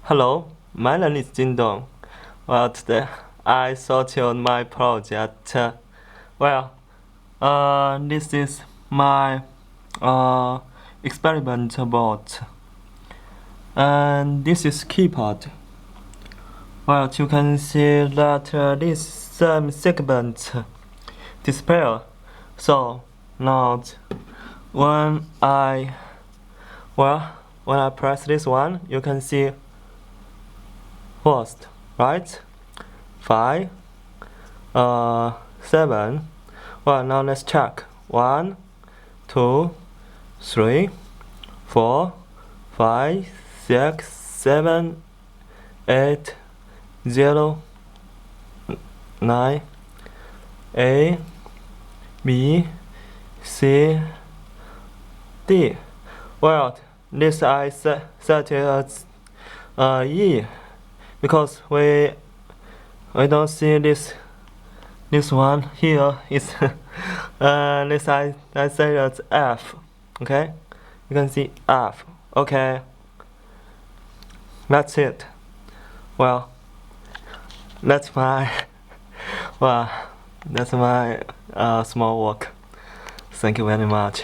Hello, my name is Jindong. Well, today I thought on my project. This is my experiment board, and this is Keypad. Well, you can see that this segment display. So now, when I when I press this one, you can see first, right? 5, 7. Well, now let's check. 1, 2, 3, 4, 5, 6, 7, 8, 0, 9, A, B, C, D. Well, this I set it as E because we don't see this one here is this I say it's F. Okay, you can see F. Okay, that's it. Well, that's my that's my small work. Thank you very much.